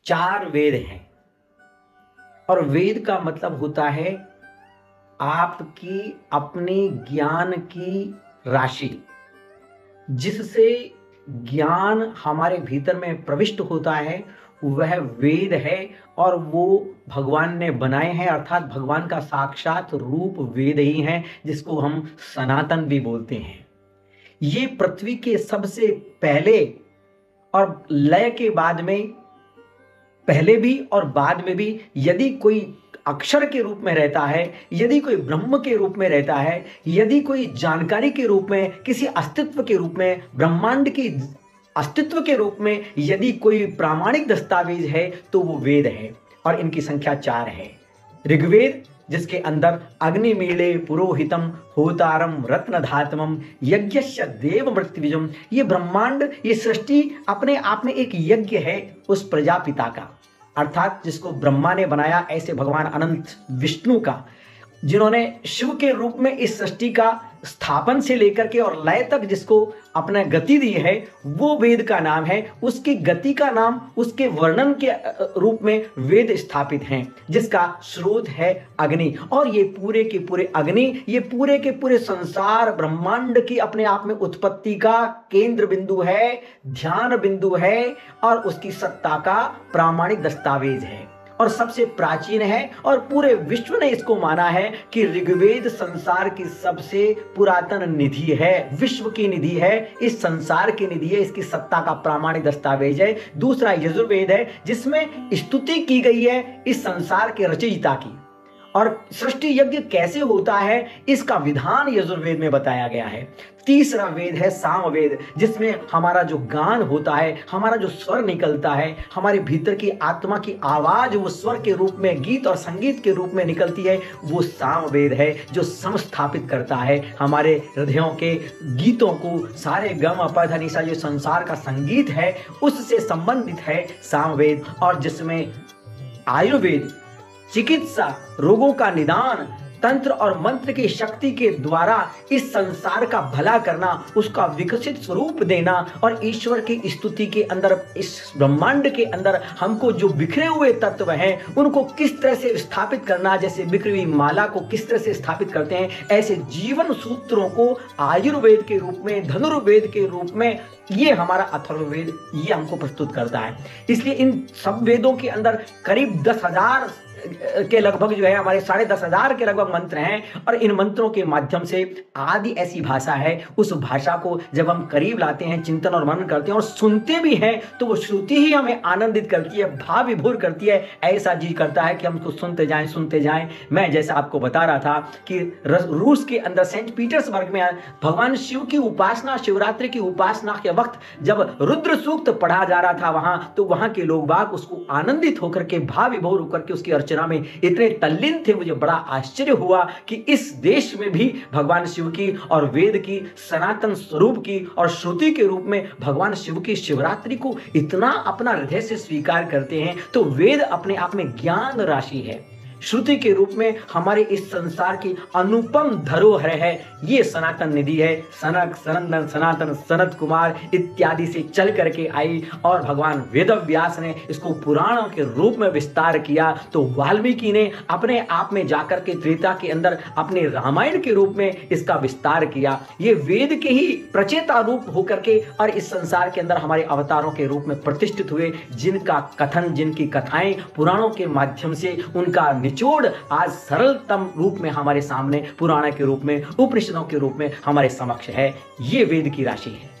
4 वेद हैं और वेद का मतलब होता है आपकी अपनी ज्ञान की राशि, जिससे ज्ञान हमारे भीतर में प्रविष्ट होता है, वह वेद है और वो भगवान ने बनाए हैं, अर्थात भगवान का साक्षात रूप वेद ही है, जिसको हम सनातन भी बोलते हैं। ये पृथ्वी के सबसे पहले और लय के बाद में, पहले भी और बाद में भी, यदि कोई अक्षर के रूप में रहता है, यदि कोई ब्रह्म के रूप में रहता है, यदि कोई जानकारी के रूप में, किसी अस्तित्व के रूप में, ब्रह्मांड की अस्तित्व के रूप में यदि कोई प्रामाणिक दस्तावेज है तो वो वेद है। और इनकी संख्या 4 है। ऋग्वेद, जिसके अंदर अग्निमीले पुरोहितम होतारम रत्नधातमम यज्ञस्य देव मृत्युजम, ये ब्रह्मांड, ये सृष्टि अपने आप में एक यज्ञ है उस प्रजापिता का, अर्थात जिसको ब्रह्मा ने बनाया, ऐसे भगवान अनंत विष्णु का, जिन्होंने शिव के रूप में इस सृष्टि का स्थापन से लेकर के और लय तक जिसको अपना गति दी है, वो वेद का नाम है। उसकी गति का नाम, उसके वर्णन के रूप में वेद स्थापित हैं, जिसका स्रोत है अग्नि। और ये पूरे के पूरे अग्नि, ये पूरे के पूरे संसार ब्रह्मांड की अपने आप में उत्पत्ति का केंद्र बिंदु है, ध्यान बिंदु है और उसकी सत्ता का प्रामाणिक दस्तावेज है और सबसे प्राचीन है। और पूरे विश्व ने इसको माना है कि ऋग्वेद संसार की सबसे पुरातन निधि है, विश्व की निधि है, इस संसार की निधि है, इसकी सत्ता का प्रामाणिक दस्तावेज है। दूसरा यजुर्वेद है, जिसमें स्तुति की गई है इस संसार के रचयिता की, और सृष्टि यज्ञ कैसे होता है इसका विधान यजुर्वेद में बताया गया है। तीसरा वेद है सामवेद, जिसमें हमारा जो गान होता है, हमारा जो स्वर निकलता है, हमारे भीतर की आत्मा की आवाज वो स्वर के रूप में, गीत और संगीत के रूप में निकलती है, वो सामवेद है, जो समस्थापित करता है हमारे हृदयों के गीतों को। सारे गम पध निशा जो संसार का संगीत है उससे संबंधित है सामवेद। और जिसमें आयुर्वेद चिकित्सा, रोगों का निदान, तंत्र और मंत्र की शक्ति के द्वारा इस संसार का भला करना, उसका विकसित स्वरूप देना और ईश्वर की स्तुति के अंदर, इस ब्रह्मांड के अंदर हमको जो बिखरे हुए तत्व हैं उनको किस तरह से स्थापित करना, जैसे बिखरी हुई माला को किस तरह से स्थापित करते हैं, ऐसे जीवन सूत्रों को आयुर्वेद के रूप में, धनुर्वेद के रूप में, ये हमारा अथर्ववेद ये हमको प्रस्तुत करता है। इसलिए इन सब वेदों के अंदर करीब 10,000 के लगभग जो है, हमारे 10,500 के लगभग मंत्र हैं। और इन मंत्रों के माध्यम से आदि ऐसी भाषा है, उस भाषा को जब हम करीब लाते हैं, चिंतन और मनन करते हैं और सुनते भी हैं, तो वो श्रुति ही हमें आनंदित करती है, भाव विभोर करती है। ऐसा जी करता है कि हम उसको सुनते जाएं। मैं जैसा आपको बता रहा था कि रूस के अंदर सेंट पीटर्सबर्ग में भगवान शिव की उपासना, शिवरात्रि की उपासना के वक्त जब रुद्र सूक्त पढ़ा जा रहा था वहां, तो वहां के लोग बाग उसको आनंदित होकर के, भाव विभोर होकर के उसकी अर्चना में इतने तल्लीन थे। मुझे बड़ा आश्चर्य हुआ कि इस देश में भी भगवान शिव की और वेद की, सनातन स्वरूप की और श्रुति के रूप में भगवान शिव की शिवरात्रि को इतना अपना हृदय से स्वीकार करते हैं। तो वेद अपने आप में ज्ञान राशि है, श्रुति के रूप में हमारे इस संसार की अनुपम धरोहर है। ये सनातन निधि है। सनक, सनंदन, सनातन, सनत कुमार इत्यादि से चल करके आई और भगवान वेदव्यास ने इसको पुराणों के रूप में विस्तार किया। तो वाल्मीकि ने अपने आप में जाकर के त्रेता के अंदर अपने रामायण के रूप में इसका विस्तार किया। ये वेद के ही प्रचेता रूप होकर के और इस संसार के अंदर हमारे अवतारों के रूप में प्रतिष्ठित हुए, जिनका कथन, जिनकी कथाएं पुराणों के माध्यम से उनका निचोड़ आज सरलतम रूप में हमारे सामने पुराण के रूप में, उपनिषदों के रूप में हमारे समक्ष है। ये वेद की राशि है।